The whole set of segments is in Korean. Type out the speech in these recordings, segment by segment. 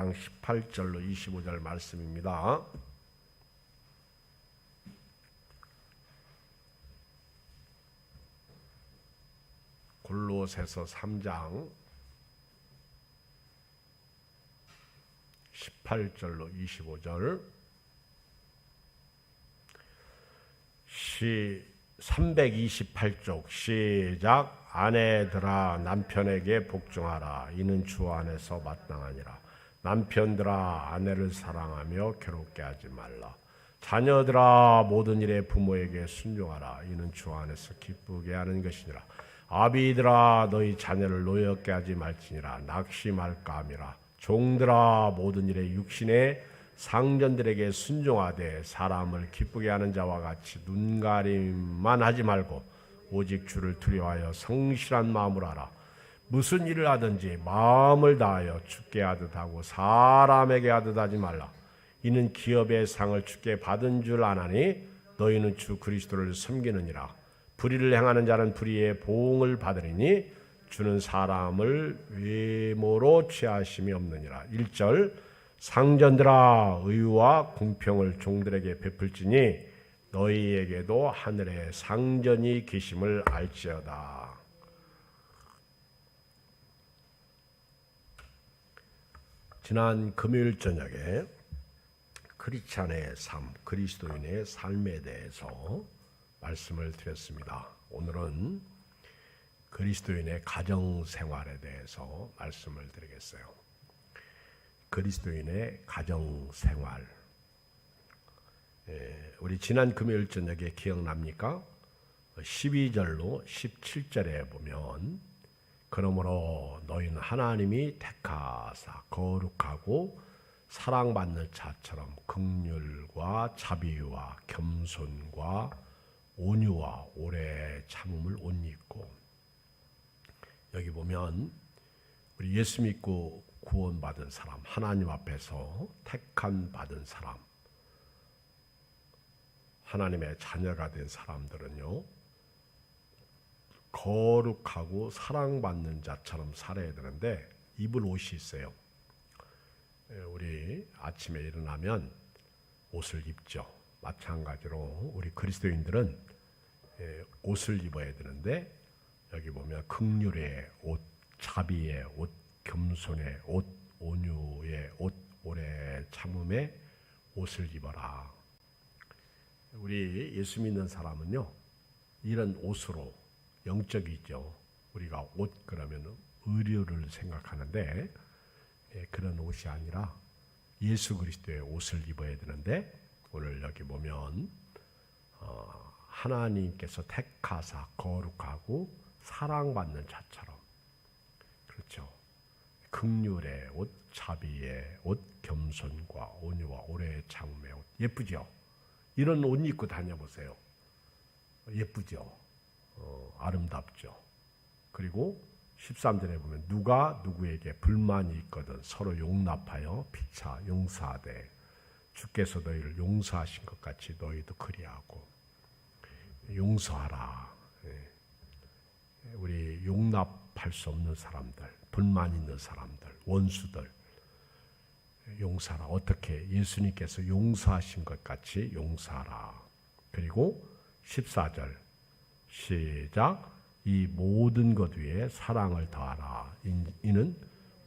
18절로 25절 말씀입니다. 골로새서 3장 18절로 25절 328쪽 시작. 아내들아 남편에게 복종하라. 이는 주 안에서 마땅하니라. 남편들아 아내를 사랑하며 괴롭게 하지 말라. 자녀들아 모든 일에 부모에게 순종하라. 이는 주 안에서 기쁘게 하는 것이니라. 아비들아 너희 자녀를 노엽게 하지 말지니라. 낙심할까 함이라. 종들아 모든 일에 육신의 상전들에게 순종하되 사람을 기쁘게 하는 자와 같이 눈가림만 하지 말고 오직 주를 두려워하여 성실한 마음으로 하라. 무슨 일을 하든지 마음을 다하여 주께 하듯 하고 사람에게 하듯 하지 말라. 이는 기업의 상을 주께 받은 줄 아나니 너희는 주 그리스도를 섬기느니라. 불의를 행하는 자는 불의의 보응을 받으리니 주는 사람을 외모로 취하심이 없느니라. 1절 상전들아 의와 공평을 종들에게 베풀지니 너희에게도 하늘에 상전이 계심을 알지어다. 지난 금요일 저녁에 크리스찬의 삶, 그리스도인의 삶에 대해서 말씀을 드렸습니다. 오늘은 그리스도인의 가정 생활에 대해서 말씀을 드리겠어요. 그리스도인의 가정 생활. 우리 지난 금요일 저녁에 기억납니까? 12절로 17절에 보면 그러므로 너희는 하나님이 택하사 거룩하고 사랑받는 자처럼 긍휼과 자비와 겸손과 온유와 오래 참음을 옷 입고. 여기 보면 우리 예수 믿고 구원받은 사람, 하나님 앞에서 택한 받은 사람, 하나님의 자녀가 된 사람들은요, 거룩하고 사랑받는 자처럼 살아야 되는데 입을 옷이 있어요. 우리 아침에 일어나면 옷을 입죠. 마찬가지로 우리 그리스도인들은 옷을 입어야 되는데 여기 보면 긍휼의 옷, 자비의 옷, 겸손의 옷, 온유의 옷, 오래 참음의 옷을 입어라. 우리 예수 믿는 사람은요, 이런 옷으로 영적이죠. 우리가 옷 그러면 의류를 생각하는데 그런 옷이 아니라 예수 그리스도의 옷을 입어야 되는데 오늘 여기 보면 하나님께서 택하사 거룩하고 사랑받는 자처럼, 그렇죠. 긍휼의 옷, 자비의 옷, 겸손과 온유와 오래 참음의 옷. 예쁘죠? 이런 옷 입고 다녀보세요. 예쁘죠? 아름답죠? 그리고 13절에 보면 누가 누구에게 불만이 있거든 서로 용납하여 피차 용서하되 주께서 너희를 용서하신 것 같이 너희도 그리하고. 용서하라. 우리 용납할 수 없는 사람들, 불만 있는 사람들, 원수들 용서하라. 어떻게? 예수님께서 용서하신 것 같이 용서하라. 그리고 14절 시작. 이 모든 것 위에 사랑을 더하라. 이는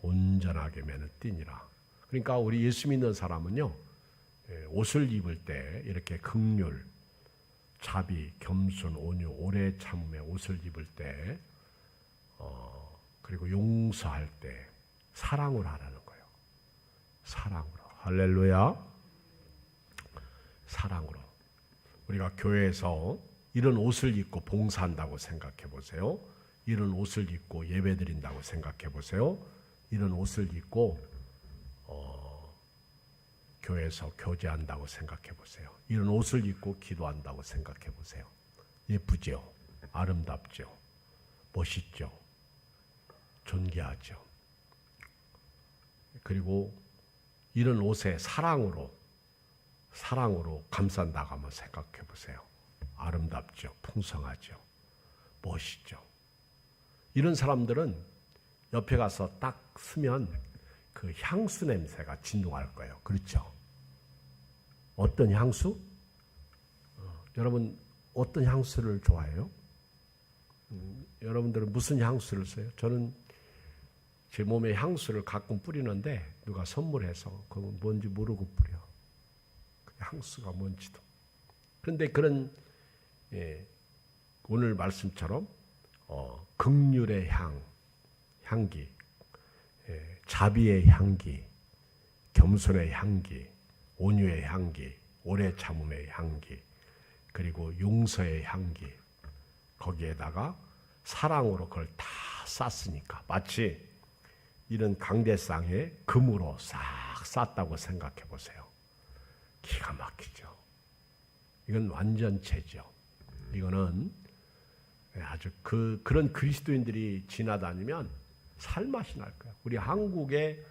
온전하게 매는 띠니라. 그러니까 우리 예수 믿는 사람은요, 옷을 입을 때 이렇게 긍휼, 자비, 겸손, 온유, 오래 참음의 옷을 입을 때 그리고 용서할 때 사랑으로 하라는 거예요. 사랑으로. 할렐루야. 사랑으로. 우리가 교회에서 이런 옷을 입고 봉사한다고 생각해 보세요. 이런 옷을 입고 예배 드린다고 생각해 보세요. 이런 옷을 입고 교회에서 교제한다고 생각해 보세요. 이런 옷을 입고 기도한다고 생각해 보세요. 예쁘죠? 아름답죠? 멋있죠? 존귀하죠? 그리고 이런 옷에 사랑으로 감싼다고 한번 생각해 보세요. 아름답죠? 풍성하죠? 멋있죠? 이런 사람들은 옆에 가서 딱 쓰면 그 향수 냄새가 진동할 거예요. 그렇죠? 어떤 향수? 여러분 어떤 향수를 좋아해요? 여러분들은 무슨 향수를 써요? 저는 제 몸에 향수를 가끔 뿌리는데 누가 선물해서 그건 뭔지 모르고 뿌려. 그 향수가 뭔지도. 그런데 그런 오늘 말씀처럼 긍휼의 향기, 자비의 향기, 겸손의 향기, 온유의 향기, 오래 참음의 향기, 그리고 용서의 향기, 거기에다가 사랑으로 그걸 다 쌌으니까 마치 이런 강대상에 금으로 싹 쌌다고 생각해 보세요. 기가 막히죠. 이건 완전체죠. 이거는 아주 그런 그리스도인들이 지나다니면 살맛이 날 거예요. 우리 한국의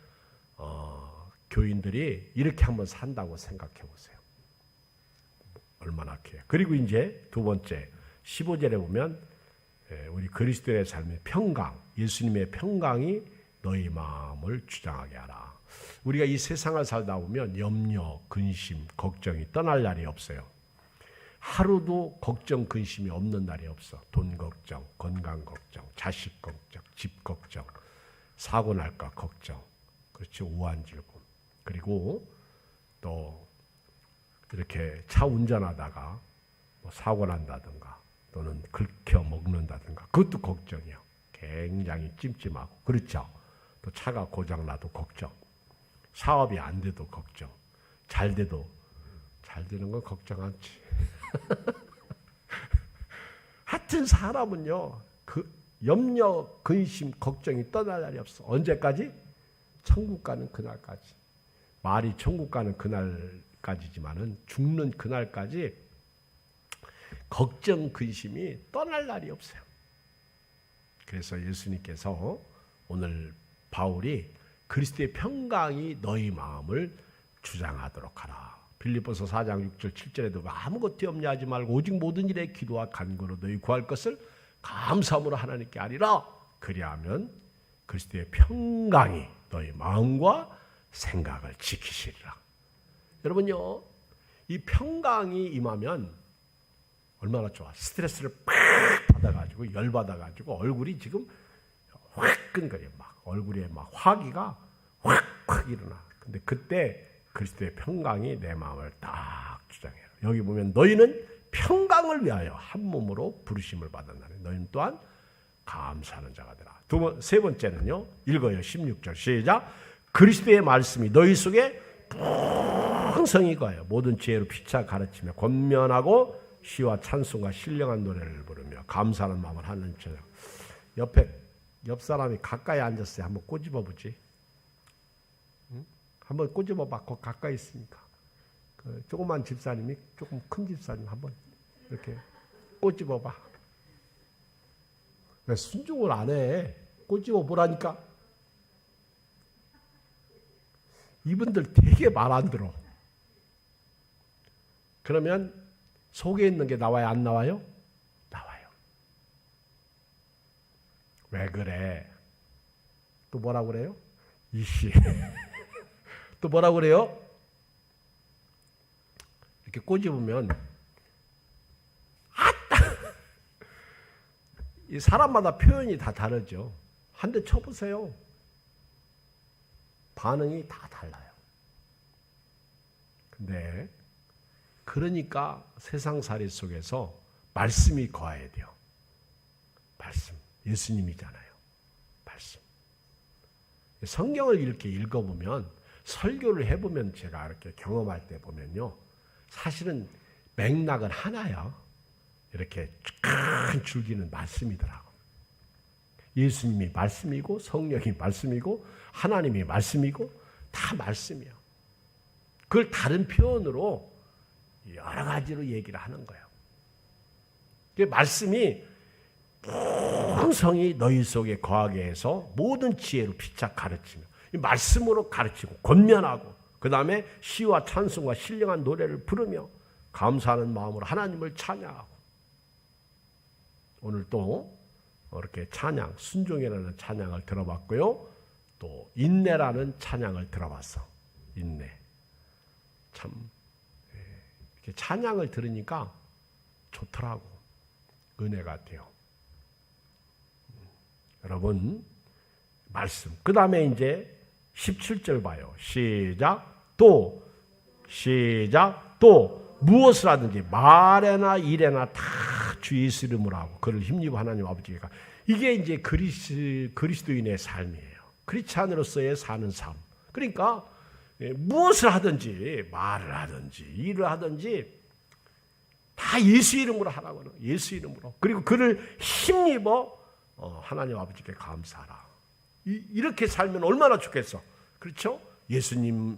교인들이 이렇게 한번 산다고 생각해 보세요. 얼마나 귀해요. 그리고 이제 두 번째 15절에 보면 우리 그리스도의 삶의 평강, 예수님의 평강이 너희 마음을 주장하게 하라. 우리가 이 세상을 살다 보면 염려, 근심, 걱정이 떠날 날이 없어요. 하루도 걱정, 근심이 없는 날이 없어. 돈 걱정, 건강 걱정, 자식 걱정, 집 걱정, 사고 날까 걱정, 그렇죠. 우환질고. 그리고 또 이렇게 차 운전하다가 뭐 사고 난다든가 또는 긁혀 먹는다든가 그것도 걱정이요. 굉장히 찜찜하고. 그렇죠. 또 차가 고장 나도 걱정. 사업이 안 돼도 걱정. 잘 돼도 잘 되는 건 걱정 않지. 하여튼 사람은요, 그 염려, 근심, 걱정이 떠날 날이 없어. 언제까지? 천국 가는 그날까지. 말이 천국 가는 그날까지지만은 죽는 그날까지 걱정, 근심이 떠날 날이 없어요. 그래서 예수님께서 오늘 바울이 그리스도의 평강이 너희 마음을 주장하도록 하라. 빌립보서 4장 6절 7절에도 아무것도 염려하지 말고 오직 모든 일에 기도와 간구로 너희 구할 것을 감사함으로 하나님께 아리라. 그리하면 그리스도의 평강이 너희 마음과 생각을 지키시리라. 여러분요, 이 평강이 임하면 얼마나 좋아. 스트레스를 팍 받아가지고 열받아가지고 얼굴이 지금 화끈거려. 막 얼굴에 막 화기가 확 일어나. 근데 그때 그리스도의 평강이 내 마음을 딱 주장해요. 여기 보면 너희는 평강을 위하여 한 몸으로 부르심을 받았나니 너희는 또한 감사하는 자가 되라. 세 번째는요. 읽어요. 16절 시작. 그리스도의 말씀이 너희 속에 풍성히 거하여 모든 지혜로 피차 가르치며 권면하고 시와 찬송과 신령한 노래를 부르며 감사하는 마음을 하는 자. 옆 사람이 가까이 앉았어요. 한번 꼬집어 보지. 응? 한번 꼬집어 봐. 가까이 있으니까. 그 조그만 집사님이 조금 큰 집사님 한번 이렇게 꼬집어 봐. 왜 순종을 안 해? 꼬집어 보라니까. 이분들 되게 말 안 들어. 그러면 속에 있는 게 나와요? 안 나와요? 나와요. 왜 그래? 또 뭐라고 그래요? 이씨. 또 뭐라고 그래요? 이렇게 꼬집으면 아따! 이 사람마다 표현이 다 다르죠. 한 대 쳐보세요. 반응이 다 달라요. 근데 그러니까 세상살이 속에서 말씀이 거해야 돼요. 말씀. 예수님이잖아요. 말씀. 성경을 이렇게 읽어보면 설교를 해보면 제가 이렇게 경험할 때 보면요. 사실은 맥락은 하나야. 이렇게 큰 줄기는 말씀이더라고. 예수님이 말씀이고 성령이 말씀이고 하나님이 말씀이고 다 말씀이야. 그걸 다른 표현으로 여러 가지로 얘기를 하는 거예요. 그 말씀이 풍성히 너희 속에 거하게 해서 모든 지혜로 피차 가르치며 이 말씀으로 가르치고 권면하고 그 다음에 시와 찬송과 신령한 노래를 부르며 감사하는 마음으로 하나님을 찬양하고 오늘 또 이렇게 찬양, 순종이라는 찬양을 들어봤고요. 또 인내라는 찬양을 들어봤어. 인내. 참 이렇게 찬양을 들으니까 좋더라고. 은혜 같아요. 여러분 말씀. 그 다음에 이제 17절 봐요. 시작. 또 무엇을 하든지 말에나 일에나 다 주 예수 이름으로 하고 그를 힘입어 하나님 아버지가. 이게 이제 그리스도인의 삶이에요. 크리스찬으로서의 사는 삶. 그러니까 무엇을 하든지 말을 하든지 일을 하든지 다 예수 이름으로 하라고 하는 거예요. 예수 이름으로. 그리고 그를 힘입어 하나님 아버지께 감사하라. 이렇게 살면 얼마나 좋겠어. 그렇죠? 예수님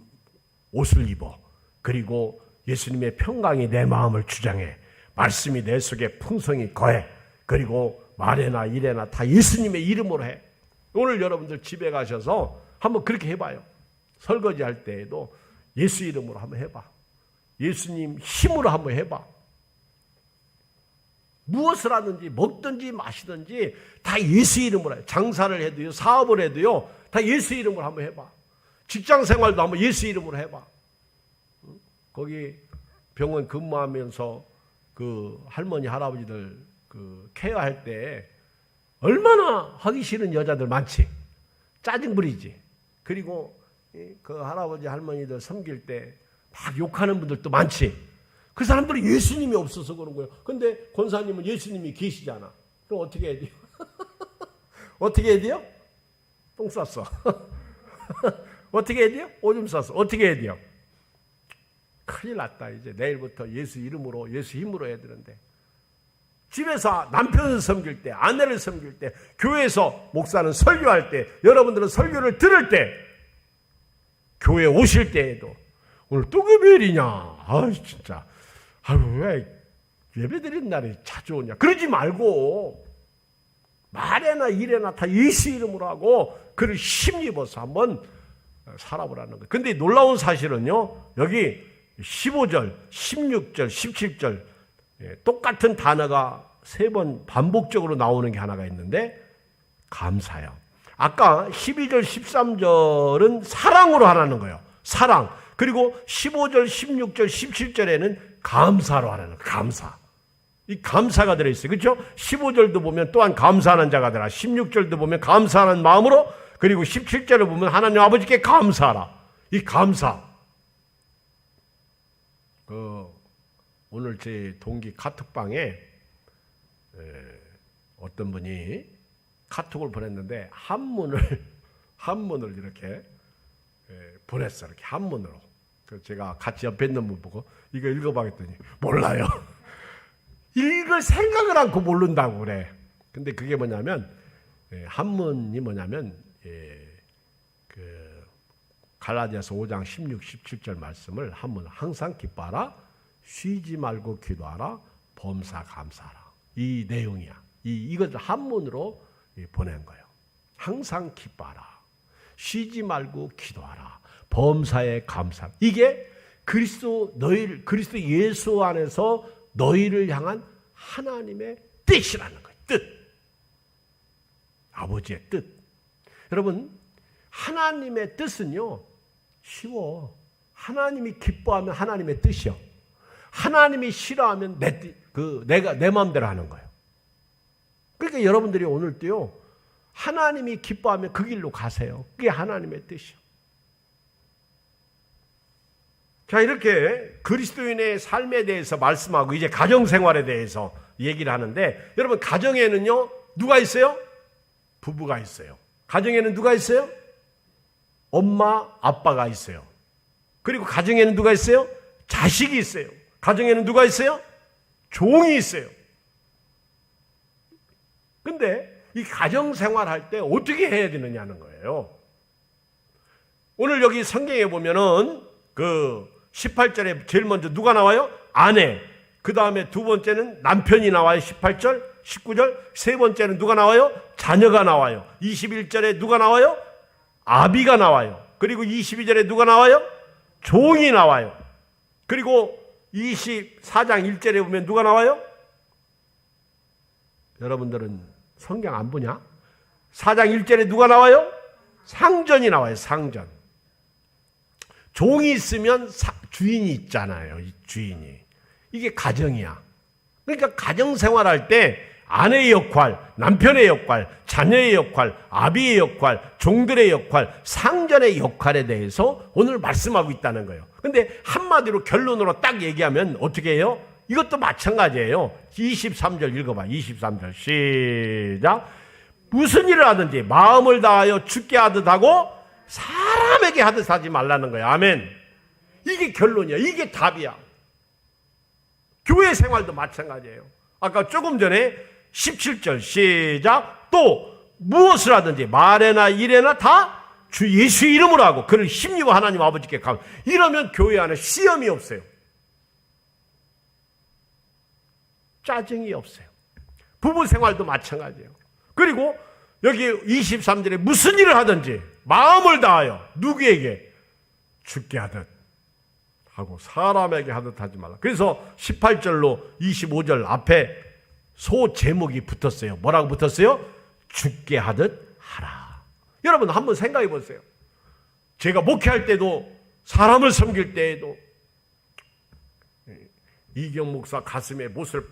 옷을 입어. 그리고 예수님의 평강이 내 마음을 주장해. 말씀이 내 속에 풍성히 거해. 그리고 말에나 일에나 다 예수님의 이름으로 해. 오늘 여러분들 집에 가셔서 한번 그렇게 해봐요. 설거지 할 때에도 예수 이름으로 한번 해봐. 예수님 힘으로 한번 해봐. 무엇을 하든지 먹든지 마시든지 다 예수 이름으로 해. 장사를 해도요, 사업을 해도요, 다 예수 이름으로 한번 해봐. 직장 생활도 한번 예수 이름으로 해봐. 거기 병원 근무하면서 그 할머니 할아버지들 그 케어할 때 얼마나 하기 싫은 여자들 많지. 짜증 부리지. 그리고 그 할아버지 할머니들 섬길 때 막 욕하는 분들도 많지. 그 사람들은 예수님이 없어서 그런 거예요. 근데 권사님은 예수님이 계시잖아. 그럼 어떻게 해야 돼요? 어떻게 해야 돼요? 똥 쌌어. 어떻게 해야 돼요? 오줌 쌌어. 어떻게 해야 돼요? 큰일 났다. 이제 내일부터 예수 이름으로, 예수 힘으로 해야 되는데. 집에서 남편을 섬길 때, 아내를 섬길 때, 교회에서 목사는 설교할 때, 여러분들은 설교를 들을 때, 교회 오실 때에도 오늘 또 금요일이냐? 아유 진짜. 아유 왜 예배드리는 날이 자주 오냐? 그러지 말고 말에나 일에나 다 예수 이름으로 하고 그를 힘입어서 한번 살아보라는 거예요. 근데 놀라운 사실은요. 여기 15절, 16절, 17절 똑같은 단어가 3번 반복적으로 나오는 게 하나가 있는데 감사요. 아까 12절, 13절은 사랑으로 하라는 거예요. 사랑. 그리고 15절, 16절, 17절에는 감사로 하라는 거예요. 감사. 이 감사가 들어있어요. 그렇죠? 15절도 보면 또한 감사하는 자가 되라. 16절도 보면 감사하는 마음으로, 그리고 17절을 보면 하나님 아버지께 감사하라. 이 감사. 오늘 제 동기 카톡방에 어떤 분이 카톡을 보냈는데 한문을 이렇게 보냈어요. 이렇게 한문으로. 그래서 제가 같이 옆에 있는 분 보고 이거 읽어봐 했더니 몰라요. 읽을 생각을 않고 모른다고 그래. 근데 그게 뭐냐면 한문이 뭐냐면 그 갈라디아서 5장 16, 17절 말씀을 한문 항상 기뻐하라, 쉬지 말고 기도하라, 범사 감사하라. 이 내용이야. 이것을 한문으로 보낸 거예요. 항상 기뻐하라, 쉬지 말고 기도하라, 범사에 감사. 이게 그리스도 예수 안에서 너희를 향한 하나님의 뜻이라는 거예요. 뜻. 아버지의 뜻. 여러분, 하나님의 뜻은요, 쉬워. 하나님이 기뻐하면 하나님의 뜻이요. 하나님이 싫어하면 내 마음대로 하는 거예요. 그러니까 여러분들이 오늘도요, 하나님이 기뻐하면 그 길로 가세요. 그게 하나님의 뜻이요. 자, 이렇게 그리스도인의 삶에 대해서 말씀하고 이제 가정생활에 대해서 얘기를 하는데, 여러분 가정에는요 누가 있어요? 부부가 있어요. 가정에는 누가 있어요? 엄마, 아빠가 있어요. 그리고 가정에는 누가 있어요? 자식이 있어요. 가정에는 누가 있어요? 종이 있어요. 근데 이 가정생활 할 때 어떻게 해야 되느냐는 거예요. 오늘 여기 성경에 보면은 그 18절에 제일 먼저 누가 나와요? 아내. 그 다음에 두 번째는 남편이 나와요. 18절, 19절. 세 번째는 누가 나와요? 자녀가 나와요. 21절에 누가 나와요? 아비가 나와요. 그리고 22절에 누가 나와요? 종이 나와요. 그리고 24장 1절에 보면 누가 나와요? 여러분들은 성경 안 보냐? 4장 1절에 누가 나와요? 상전이 나와요. 상전. 종이 있으면 주인이 있잖아요. 이 주인이. 이게 가정이야. 그러니까 가정생활할 때 아내의 역할, 남편의 역할, 자녀의 역할, 아비의 역할, 종들의 역할, 상전의 역할에 대해서 오늘 말씀하고 있다는 거예요. 근데 한마디로 결론으로 딱 얘기하면 어떻게 해요? 이것도 마찬가지예요. 23절 읽어봐. 23절 시작. 무슨 일을 하든지 마음을 다하여 주께 하듯 하고 사람에게 하듯 하지 말라는 거예요. 아멘. 이게 결론이야. 이게 답이야. 교회 생활도 마찬가지예요. 아까 조금 전에 17절 시작. 또 무엇을 하든지 말에나 일에나 다 주 예수 이름으로 하고 그를 힘입어 하나님 아버지께 감. 이러면 교회 안에 시험이 없어요. 짜증이 없어요. 부부 생활도 마찬가지예요. 그리고 여기 23절에 무슨 일을 하든지 마음을 다하여 누구에게? 주께 하듯 하고 사람에게 하듯 하지 말라. 그래서 18절로 25절 앞에 소 제목이 붙었어요. 뭐라고 붙었어요? 주께 하듯 하라. 여러분 한번 생각해 보세요. 제가 목회할 때도 사람을 섬길 때에도 이경 목사 가슴에 못을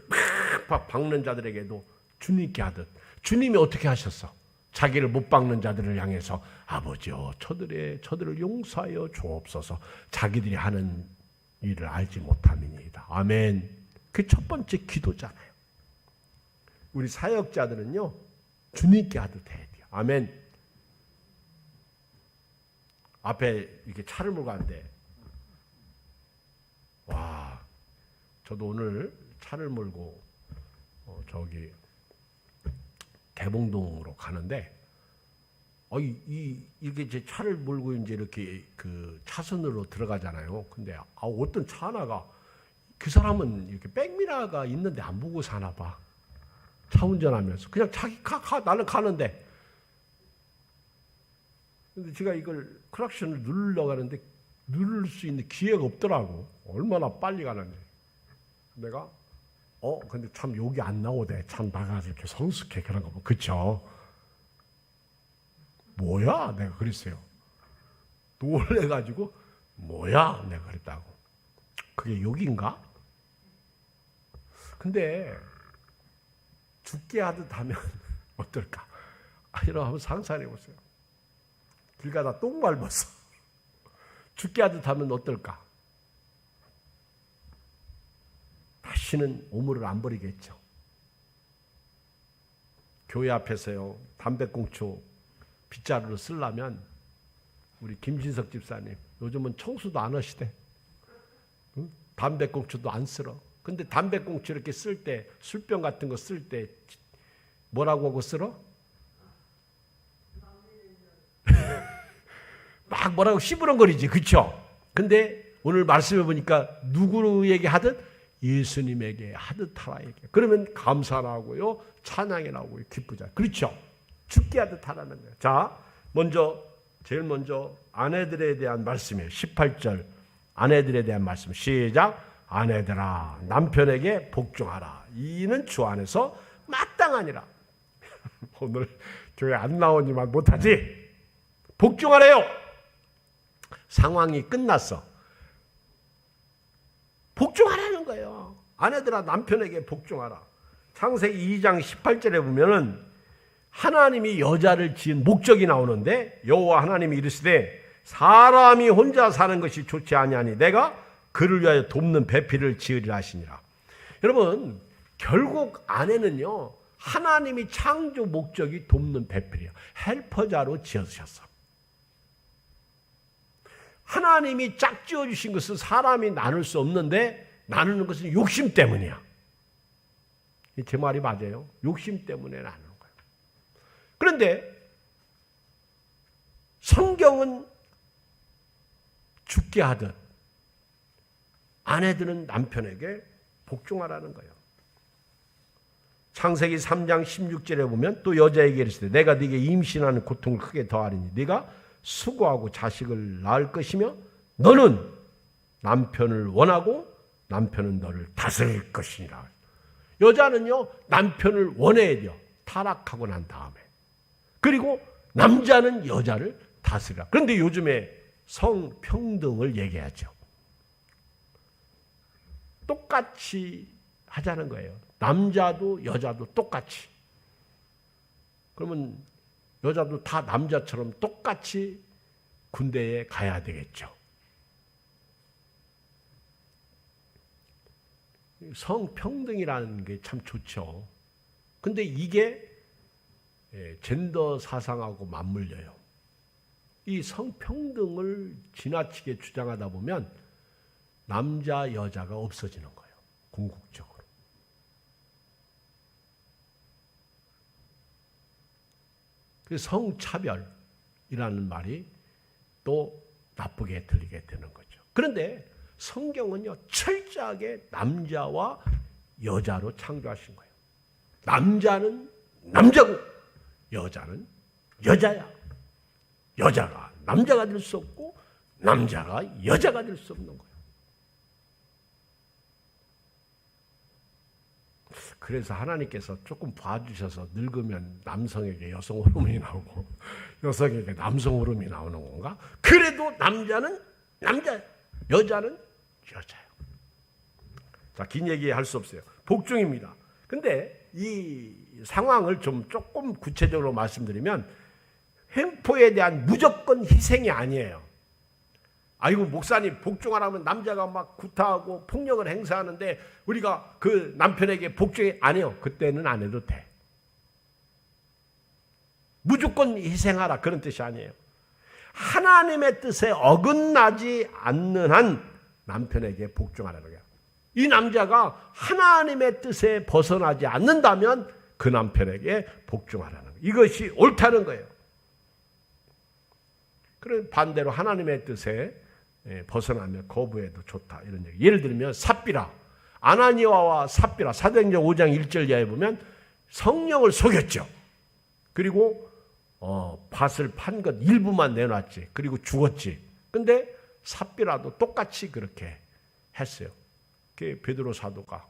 팍팍 박는 자들에게도 주님께 하듯. 주님이 어떻게 하셨어? 자기를 못 박는 자들을 향해서 아버지여 저들을 용서하여 주옵소서. 자기들이 하는 일을 알지 못함이니이다. 아멘. 그 첫 번째 기도잖아요. 우리 사역자들은요 주님께 하듯 해야 돼요. 아멘. 앞에 이렇게 차를 몰고 가는데 와, 저도 오늘 차를 몰고 저기 대봉동으로 가는데 이게 제 차를 몰고 이제 이렇게 그 차선으로 들어가잖아요. 근데 어떤 차 하나가 그 사람은 이렇게 백미러가 있는데 안 보고 사나 봐. 차 운전하면서 그냥 자기 나는 가는데. 근데 제가 이걸 크락션을 누르려고 하는데 누를 수 있는 기회가 없더라고. 얼마나 빨리 가는지. 내가 근데 참 여기 안 나오대. 참 나가서 이렇게 성숙해 그런 거 보면. 그쵸? 뭐야? 내가 그랬어요. 놀래가지고 뭐야? 내가 그랬다고. 그게 여기인가? 근데 죽게 하듯 하면 어떨까? 이러고 한번 상상해 보세요. 길 가다 똥 밟았어. 죽게 하듯 하면 어떨까? 다시는 오물을 안 버리겠죠. 교회 앞에서요 담배꽁초 빗자루로 쓰려면 우리 김진석 집사님 요즘은 청소도 안 하시대. 응? 담배꽁초도 안 쓸어. 근데 담배꽁초 이렇게 쓸 때 술병 같은 거 쓸 때 뭐라고 하고 쓸어? 막 뭐라고 시부렁거리지. 그렇죠? 근데 오늘 말씀해 보니까 누구에게 하듯? 예수님에게 하듯 하라 얘기해. 그러면 감사하고요 찬양이 나오고요 기쁘자. 그렇죠? 죽게 하듯 하라는 거예요. 자, 제일 먼저 아내들에 대한 말씀이에요. 18절 아내들에 대한 말씀 시작. 아내들아 남편에게 복종하라. 이는 주 안에서 마땅하니라. 오늘 교회 안 나오니만 못하지. 복종하래요. 상황이 끝났어. 복종하라는 거예요. 아내들아 남편에게 복종하라. 창세기 2장 18절에 보면은 하나님이 여자를 지은 목적이 나오는데 여호와 하나님이 이르시되 사람이 혼자 사는 것이 좋지 아니하니 내가 그를 위하여 돕는 배필을 지으리라 하시니라. 여러분 결국 아내는요 하나님이 창조 목적이 돕는 배필이에요. 헬퍼자로 지어주셨어. 하나님이 짝 지어주신 것은 사람이 나눌 수 없는데 나누는 것은 욕심 때문이야. 제 말이 맞아요. 욕심 때문에 나누는 거예요. 그런데 성경은 죽게 하듯 아내들은 남편에게 복종하라는 거예요. 창세기 3장 16절에 보면 또 여자에게 이르시되 내가 네게 임신하는 고통을 크게 더하리니 네가 수고하고 자식을 낳을 것이며 너는 남편을 원하고 남편은 너를 다스릴 것이니라. 여자는요 남편을 원해야 돼요. 타락하고 난 다음에. 그리고 남자는 여자를 다스리라. 그런데 요즘에 성평등을 얘기하죠. 똑같이 하자는 거예요. 남자도 여자도 똑같이. 그러면 여자도 다 남자처럼 똑같이 군대에 가야 되겠죠. 성평등이라는 게 참 좋죠. 근데 이게 젠더 사상하고 맞물려요. 이 성평등을 지나치게 주장하다 보면 남자, 여자가 없어지는 거예요. 궁극적으로. 그 성차별이라는 말이 또 나쁘게 들리게 되는 거죠. 그런데 성경은요, 철저하게 남자와 여자로 창조하신 거예요. 남자는 남자고 여자는 여자야. 여자가 남자가 될 수 없고 남자가 여자가 될 수 없는 거예요. 그래서 하나님께서 조금 봐주셔서 늙으면 남성에게 여성 호르몬이 나오고 여성에게 남성 호르몬이 나오는 건가? 그래도 남자는 남자야. 여자는 여자예요. 자, 긴 얘기 할 수 없어요. 복종입니다. 근데 이 상황을 좀 조금 구체적으로 말씀드리면 횡포에 대한 무조건 희생이 아니에요. 아이고 목사님 복종하라면 남자가 막 구타하고 폭력을 행사하는데 우리가 그 남편에게 복종이 아니요. 그때는 안 해도 돼. 무조건 희생하라 그런 뜻이 아니에요. 하나님의 뜻에 어긋나지 않는 한 남편에게 복종하라는 거예요. 이 남자가 하나님의 뜻에 벗어나지 않는다면 그 남편에게 복종하라는 거예요. 이것이 옳다는 거예요. 그런 반대로 하나님의 뜻에 벗어나면 거부해도 좋다 이런 얘기. 예를 들면 삽비라, 아나니아와 삽비라 사도행전 5장 1절 이하에 보면 성령을 속였죠. 그리고 밭을 판 것 일부만 내놨지. 그리고 죽었지. 근데 삽비라도 똑같이 그렇게 했어요. 그 베드로 사도가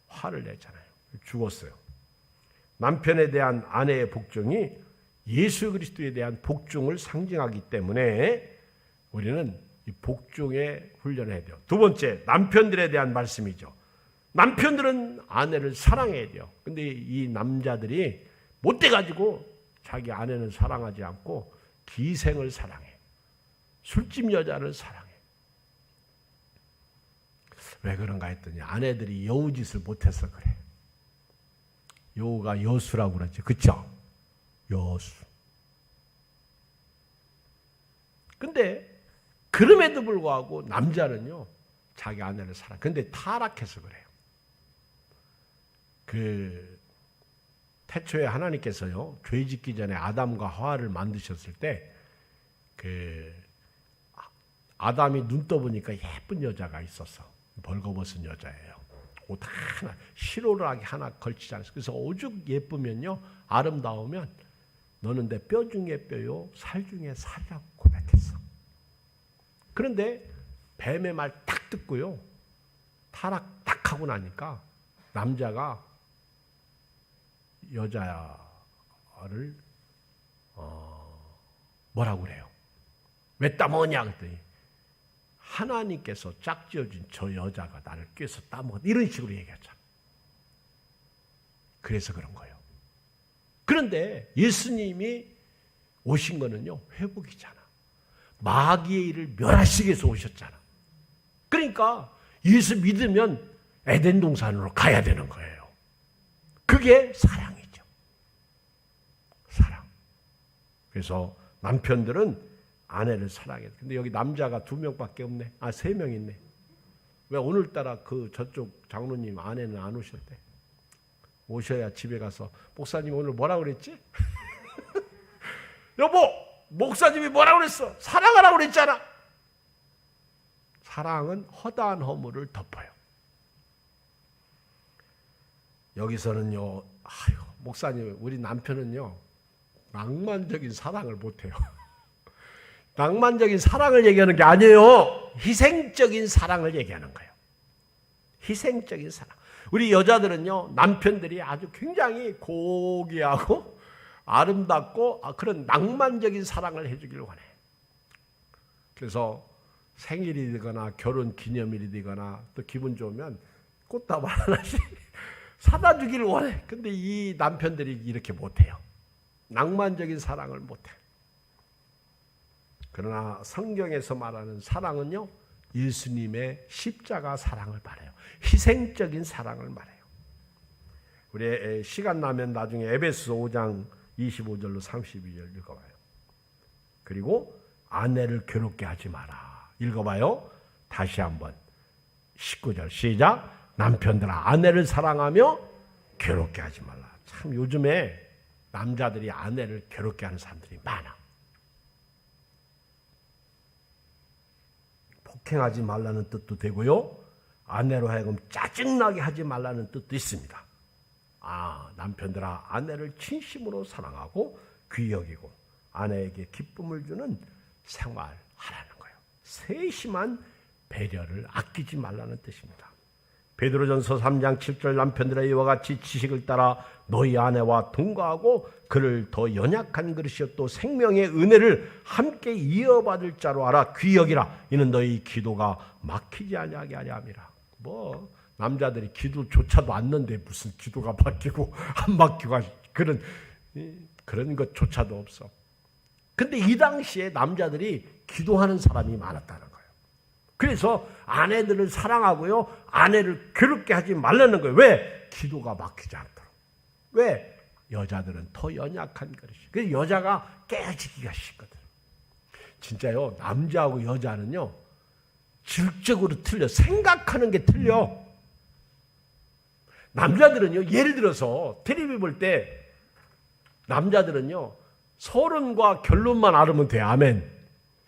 화를 내잖아요. 죽었어요. 남편에 대한 아내의 복종이 예수 그리스도에 대한 복종을 상징하기 때문에 우리는 이 복종의 훈련을 해야 돼요. 두 번째, 남편들에 대한 말씀이죠. 남편들은 아내를 사랑해야 돼요. 근데 이 남자들이 못돼가지고 자기 아내는 사랑하지 않고 기생을 사랑해. 술집 여자를 사랑해. 왜 그런가 했더니 아내들이 여우짓을 못해서 그래. 여우가 여수라고 그러죠. 그쵸? 여수. 근데 그럼에도 불구하고 남자는요 자기 아내를 사랑해. 근데 타락해서 그래요. 그 태초에 하나님께서요 죄 짓기 전에 아담과 하와를 만드셨을 때 그 아담이 눈 떠보니까 예쁜 여자가 있었어. 벌거벗은 여자예요. 옷 하나 시로라기 하나 걸치지 않았어. 그래서 오죽 예쁘면요 아름다우면 너는 내 뼈 중에 뼈요 살 중에 살이라고 고백했어. 그런데 뱀의 말 딱 듣고요 타락 딱 하고 나니까 남자가 여자를 뭐라고 그래요? 왜 따먹었냐 그랬더니 하나님께서 짝지어준 저 여자가 나를 꿰서 따먹었다. 이런 식으로 얘기하잖아. 그래서 그런 거예요. 그런데 예수님이 오신 거는요 회복이잖아. 마귀의 일을 멸하시기 위해서 오셨잖아. 그러니까 예수 믿으면 에덴 동산으로 가야 되는 거예요. 그게 사랑이죠. 사랑. 그래서 남편들은 아내를 사랑해요. 근데 여기 남자가 2명밖에 없네. 3명 있네. 왜 오늘따라 그 저쪽 장로님 아내는 안 오셨대? 오셔야 집에 가서 목사님 오늘 뭐라고 그랬지? 여보, 목사님이 뭐라고 그랬어? 사랑하라고 그랬잖아. 사랑은 허다한 허물을 덮어요. 여기서는요, 목사님, 우리 남편은요, 낭만적인 사랑을 못해요. 낭만적인 사랑을 얘기하는 게 아니에요. 희생적인 사랑을 얘기하는 거예요. 희생적인 사랑. 우리 여자들은요, 남편들이 아주 굉장히 고귀하고 아름답고 그런 낭만적인 사랑을 해주길 원해. 그래서 생일이 되거나 결혼 기념일이 되거나 또 기분 좋으면 꽃다발 하나씩 사다 주기를 원해. 근데 이 남편들이 이렇게 못해요. 낭만적인 사랑을 못해. 그러나 성경에서 말하는 사랑은요, 예수님의 십자가 사랑을 말해요. 희생적인 사랑을 말해요. 우리 시간 나면 나중에 에베소서 5장 25절로 32절 읽어봐요. 그리고 아내를 괴롭게 하지 마라. 읽어봐요. 다시 한번 19절 시작. 남편들아 아내를 사랑하며 괴롭게 하지 말라. 참 요즘에 남자들이 아내를 괴롭게 하는 사람들이 많아. 폭행하지 말라는 뜻도 되고요, 아내로 하여금 짜증나게 하지 말라는 뜻도 있습니다. 남편들아 아내를 진심으로 사랑하고 귀히 여기고 아내에게 기쁨을 주는 생활하라는 거예요. 세심한 배려를 아끼지 말라는 뜻입니다. 베드로전서 3장 7절 남편들아 이와 같이 지식을 따라 너희 아내와 동거하고 그를 더 연약한 그릇이요 또 생명의 은혜를 함께 이어받을 자로 알아 귀히 여기라. 이는 너희 기도가 막히지 아니하게 하려 함이라. 뭐 남자들이 기도조차도 않는데 무슨 기도가 막히고 안 막히고 그런 것조차도 없어. 근데 이 당시에 남자들이 기도하는 사람이 많았다는 거예요. 그래서 아내들을 사랑하고요, 아내를 괴롭게 하지 말라는 거예요. 왜? 기도가 막히지 않도록. 왜? 여자들은 더 연약한 것이죠. 그래서 여자가 깨지기가 쉽거든. 진짜요, 남자하고 여자는요 질적으로 틀려. 생각하는 게 틀려. 남자들은요, 예를 들어서 텔레비 볼 때 남자들은요 서론과 결론만 알으면 돼. 아멘.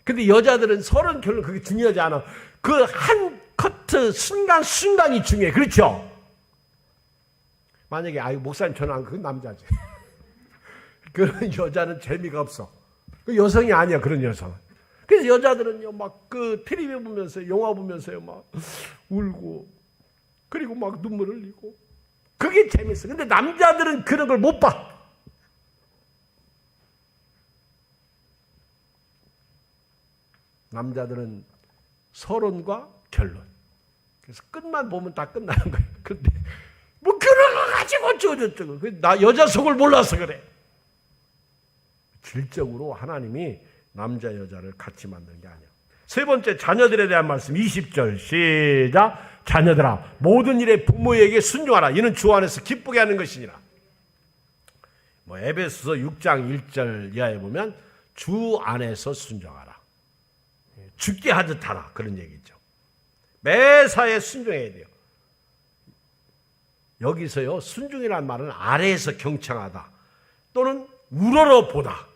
근데 여자들은 서론 결론 그게 중요하지 않아. 그 한 커트 순간이 중요해. 그렇죠? 만약에 목사님 전화한 그 남자지. 그런 여자는 재미가 없어. 그 여성이 아니야. 그런 여성은. 그래서 여자들은요 막 그 텔레비 보면서 영화 보면서요 막 울고 그리고 막 눈물 흘리고 그게 재밌어. 근데 남자들은 그런 걸 못 봐. 남자들은 서론과 결론. 그래서 끝만 보면 다 끝나는 거예요. 근데 뭐 그런 거 가지고 어쩌고 나 여자 속을 몰라서 그래. 질적으로 하나님이 남자 여자를 같이 만든 게 아니야. 세 번째, 자녀들에 대한 말씀 20절 시작. 자녀들아 모든 일에 부모에게 순종하라. 이는 주 안에서 기쁘게 하는 것이니라. 에베소서 6장 1절 이하에 보면 주 안에서 순종하라. 죽게 하듯 하라. 그런 얘기죠. 매사에 순종해야 돼요. 여기서요 순종이라는 말은 아래에서 경청하다 또는 우러러 보다.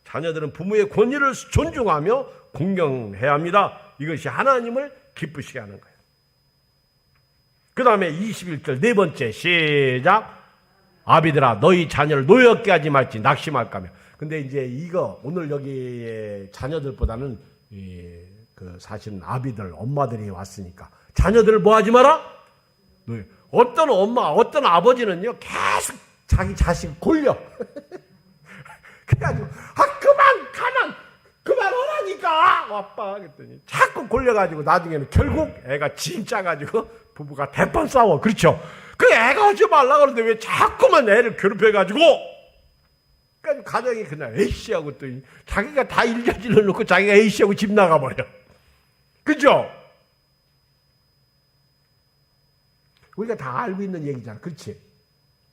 자녀들은 부모의 권위를 존중하며 공경해야 합니다. 이것이 하나님을 기쁘시게 하는 거예요. 그 다음에 21절 네 번째 시작. 아비들아 너희 자녀를 노엽게 하지 말지 낙심할까며. 근데 이제 이거 오늘 여기 자녀들보다는 그 사실은 아비들 엄마들이 왔으니까 자녀들을 뭐 하지 마라? 어떤 엄마 어떤 아버지는요 계속 자기 자식 골려. 그래가지고 그만하라니까 아빠 그랬더니 자꾸 골려가지고 나중에는 결국 애가 진짜 가지고 부부가 대판 싸워. 그렇죠? 그 애가 하지 말라 그러는데 왜 자꾸만 애를 괴롭혀가지고 그러니까 가정이 그냥 A씨하고 또 자기가 다 일자질러 놓고 자기가 A씨하고 집 나가버려. 그죠? 우리가 다 알고 있는 얘기잖아. 그렇지?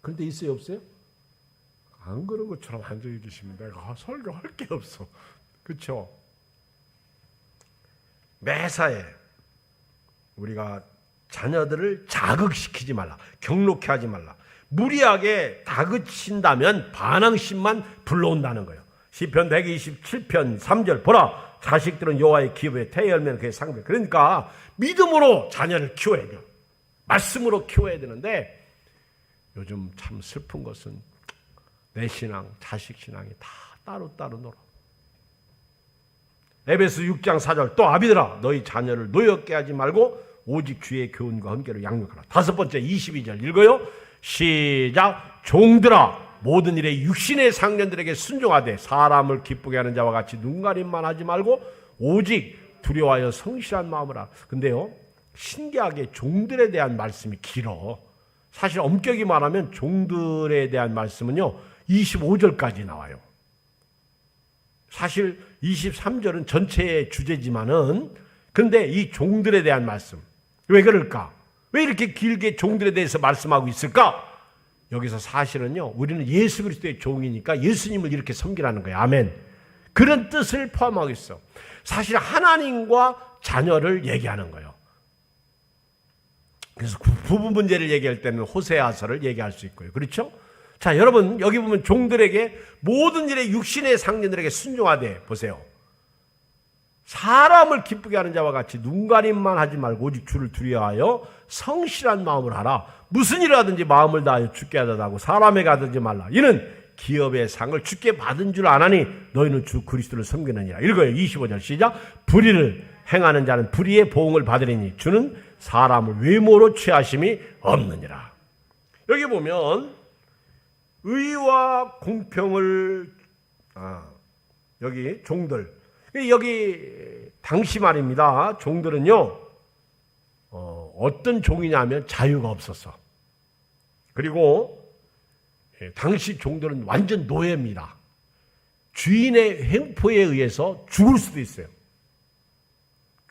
그런데 있어요 없어요? 안 그런 것처럼 앉아 계시면 내가 설교할 게 없어. 그렇죠? 매사에 우리가 자녀들을 자극시키지 말라. 경록해 하지 말라. 무리하게 다그친다면 반항심만 불러온다는 거예요. 시편 127편 3절 보라 자식들은 여호와의 기업에 태열면 그의 상배. 그러니까 믿음으로 자녀를 키워야 돼요. 말씀으로 키워야 되는데 요즘 참 슬픈 것은 내 신앙, 자식 신앙이 다 따로따로 놀아. 에베소 6장 4절 또 아비들아 너희 자녀를 노엽게 하지 말고 오직 주의 교훈과 함께로 양육하라. 다섯 번째 22절 읽어요. 시작. 종들아 모든 일에 육신의 상년들에게 순종하되 사람을 기쁘게 하는 자와 같이 눈가림만 하지 말고 오직 두려워하여 성실한 마음을 하라. 근데요, 신기하게 종들에 대한 말씀이 길어. 사실 엄격히 말하면 종들에 대한 말씀은요 25절까지 나와요. 사실 23절은 전체의 주제지만은 근데 이 종들에 대한 말씀, 왜 그럴까? 왜 이렇게 길게 종들에 대해서 말씀하고 있을까? 여기서 사실은요, 우리는 예수 그리스도의 종이니까 예수님을 이렇게 섬기라는 거예요. 아멘. 그런 뜻을 포함하고 있어. 사실 하나님과 자녀를 얘기하는 거예요. 그래서 부부 문제를 얘기할 때는 호세아서를 얘기할 수 있고요. 그렇죠? 자, 여러분 여기 보면 종들에게 모든 일에 육신의 상년들에게 순종하되, 보세요. 사람을 기쁘게 하는 자와 같이 눈가림만 하지 말고 오직 주를 두려워하여 성실한 마음을 하라. 무슨 일을 하든지 마음을 다하여 주께 하다하고 사람에게 하든지 말라. 이는 기업의 상을 주께 받은 줄 아나니 너희는 주 그리스도를 섬기느니라. 읽어요. 25절 시작. 불의를 행하는 자는 불의의 보응을 받으리니 주는 사람을 외모로 취하심이 없느니라. 여기 보면 의와 공평을 여기 종들, 여기 당시 말입니다. 종들은요 어떤 종이냐면 자유가 없었어. 그리고 당시 종들은 완전 노예입니다. 주인의 횡포에 의해서 죽을 수도 있어요.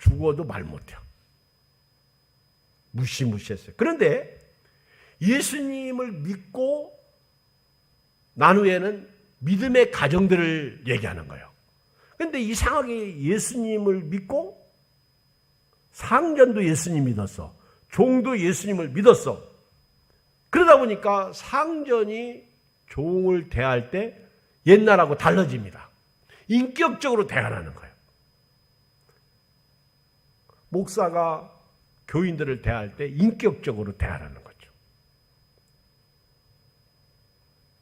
죽어도 말 못해요. 무시무시했어요. 그런데 예수님을 믿고 난 후에는 믿음의 가정들을 얘기하는 거예요. 그런데 이상하게 예수님을 믿고 상전도 예수님 믿었어. 종도 예수님을 믿었어. 그러다 보니까 상전이 종을 대할 때 옛날하고 달라집니다. 인격적으로 대하는 거예요. 목사가 교인들을 대할 때 인격적으로 대하라는 거죠.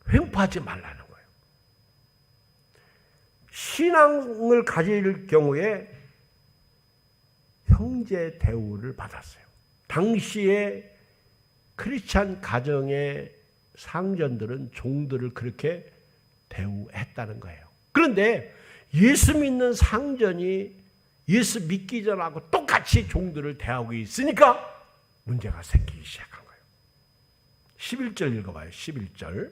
횡포하지 말라는 거예요. 신앙을 가질 경우에 형제 대우를 받았어요. 당시에 크리스찬 가정의 상전들은 종들을 그렇게 대우했다는 거예요. 그런데 예수 믿는 상전이 예수 믿기 전하고 똑같이 종들을 대하고 있으니까 문제가 생기기 시작한 거예요. 11절 읽어봐요. 11절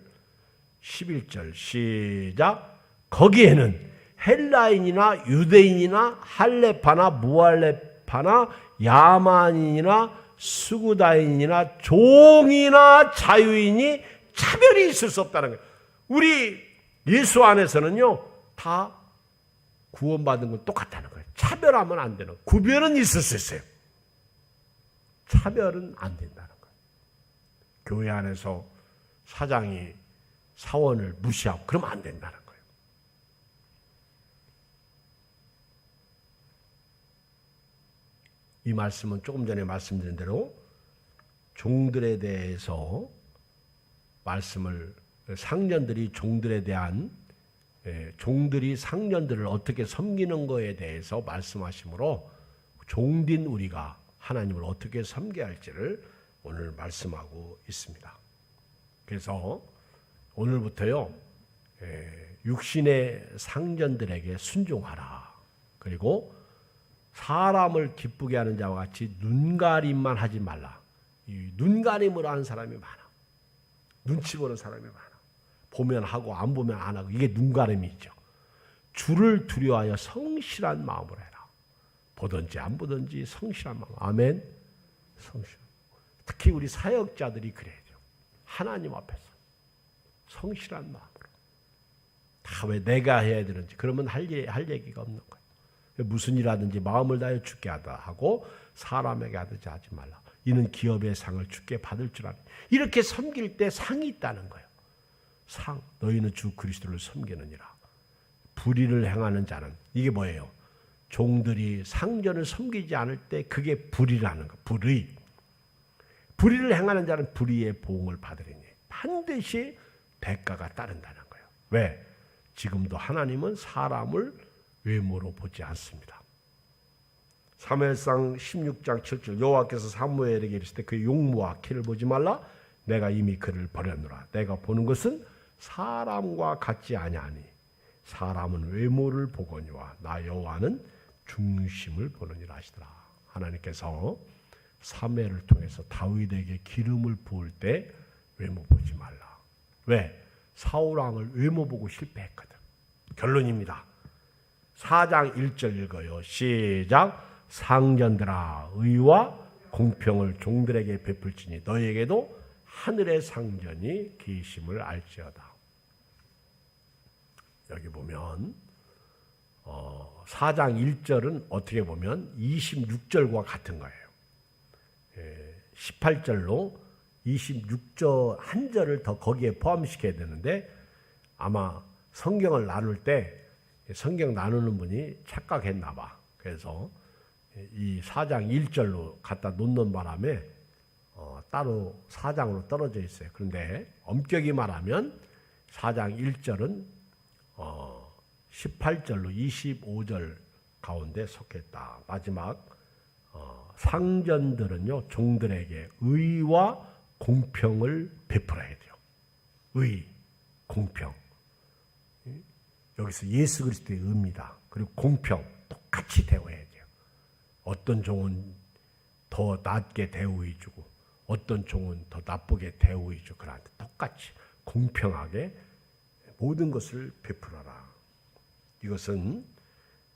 시작. 거기에는 헬라인이나 유대인이나 할레파나 무할레파나 야만인이나 수구다인이나 종이나 자유인이 차별이 있을 수 없다는 거예요. 우리 예수 안에서는요 다 구원받은 건 똑같다는 거예요. 차별하면 안 되는, 구별은 있을 수 있어요. 차별은 안 된다는 거예요. 교회 안에서 사장이 사원을 무시하고 그러면 안 된다는 거예요. 이 말씀은 조금 전에 말씀드린 대로 종들에 대해서 말씀을, 상년들이 종들에 대한, 종들이 상년들을 어떻게 섬기는 거에 대해서 말씀하시므로 종된 우리가 하나님을 어떻게 섬겨야 할지를 오늘 말씀하고 있습니다. 그래서 오늘부터요 육신의 상전들에게 순종하라. 그리고 사람을 기쁘게 하는 자와 같이 눈가림만 하지 말라. 이 눈가림으로 하는 사람이 많아. 눈치 보는 사람이 많아. 보면 하고 안 보면 안 하고, 이게 눈가림이죠. 주를 두려워하여 성실한 마음으로 해라. 보든지 안 보든지 성실한 마음. 아멘. 성실. 특히 우리 사역자들이 그래야 돼요. 하나님 앞에서 성실한 마음으로. 다 왜 내가 해야 되는지, 그러면 할 얘기가 없는 거예요. 무슨 일 하든지 마음을 다하여 주께 하다 하고 사람에게 하든지 하지 말라. 이는 기업의 상을 주께 받을 줄 아니. 이렇게 섬길 때 상이 있다는 거예요. 상. 너희는 주 그리스도를 섬기느니라. 불의를 행하는 자는, 이게 뭐예요? 종들이 상전을 섬기지 않을 때 그게 불의라는 거. 불의. 불의를 행하는 자는 불의의 보응을 받으리니 반드시 대가가 따른다는 거예요. 왜? 지금도 하나님은 사람을 외모로 보지 않습니다. 사무엘상 16장 7절 여호와께서 사무엘에게 이르시되 그의 용모와 키를 보지 말라. 내가 이미 그를 버렸노라. 내가 보는 것은 사람과 같지 아니하니 사람은 외모를 보거니와 나 여호와는 중심을 보느니라 하시더라. 하나님께서 사무엘을 통해서 다윗에게 기름을 부을 때 외모 보지 말라. 왜? 사울 왕을 외모 보고 실패했거든. 결론입니다. 4장 1절 읽어요. 시작. 상전들아 의와 공평을 종들에게 베풀지니 너희에게도 하늘의 상전이 계심을 알지어다. 여기 보면 4장 1절은 어떻게 보면 26절과 같은 거예요. 18절로 26절 한 절을 더 거기에 포함시켜야 되는데 아마 성경을 나눌 때 성경 나누는 분이 착각했나 봐. 그래서 이 4장 1절로 갖다 놓는 바람에 따로 4장으로 떨어져 있어요. 그런데 엄격히 말하면 4장 1절은 18절로 25절 가운데 속했다. 마지막 상전들은요 종들에게 의와 공평을 베풀어야 돼요. 의, 공평. 여기서 예수 그리스도의 의입니다. 그리고 공평 똑같이 대우해야 돼요. 어떤 종은 더 낮게 대우해 주고 어떤 종은 더 나쁘게 대우해 주고 그런데 똑같이 공평하게 모든 것을 베풀어라. 이것은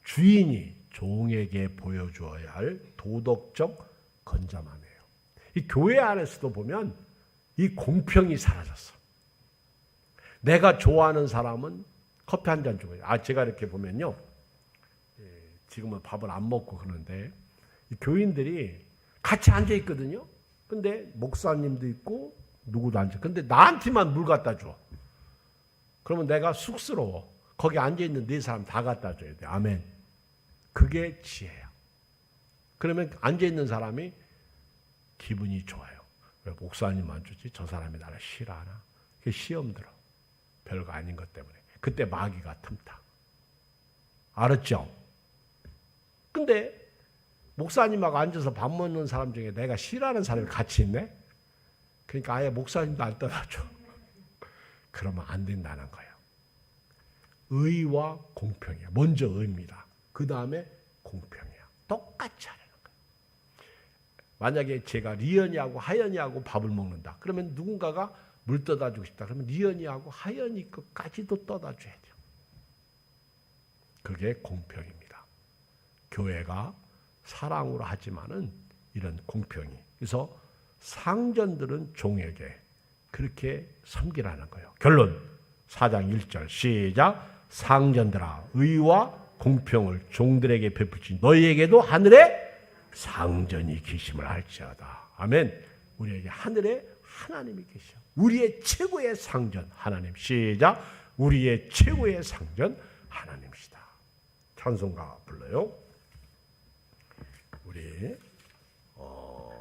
주인이 종에게 보여주어야 할 도덕적 건자함이에요. 이 교회 안에서도 보면 이 공평이 사라졌어. 내가 좋아하는 사람은 커피 한 잔 주고, 제가 이렇게 보면요, 지금은 밥을 안 먹고 그러는데 이 교인들이 같이 앉아 있거든요. 근데 목사님도 있고 누구도 앉아. 근데 나한테만 물 갖다 줘. 그러면 내가 쑥스러워. 거기 앉아 있는 네 사람 다 갖다 줘야 돼. 아멘. 그게 지혜야. 그러면 앉아 있는 사람이 기분이 좋아요. 왜 목사님만 주지? 저 사람이 나를 싫어하나? 그게 시험 들어. 별거 아닌 것 때문에. 그때 마귀가 틈타. 알았죠? 근데 목사님하고 앉아서 밥 먹는 사람 중에 내가 싫어하는 사람이 같이 있네? 그러니까 아예 목사님도 안 떠나줘. 그러면 안 된다는 거예요. 의와 공평이야. 먼저 의입니다. 그 다음에 공평이야. 똑같이 하라는 거예요. 만약에 제가 리연이하고 하연이하고 밥을 먹는다. 그러면 누군가가 물 떠다 주고 싶다. 그러면 리연이하고 하연이 것까지도 떠다 줘야 돼요. 그게 공평입니다. 교회가 사랑으로 하지만은 이런 공평이. 그래서 상전들은 종에게 그렇게 섬기라는 거예요. 결론 4장 1절 시작. 상전들아 의와 공평을 종들에게 베풀지 너희에게도 하늘에 상전이 계심을 알지어다. 아멘. 우리에게 하늘에 하나님이 계셔. 우리의 최고의 상전 하나님. 시작. 우리의 최고의 상전 하나님이시다. 찬송가 불러요. 우리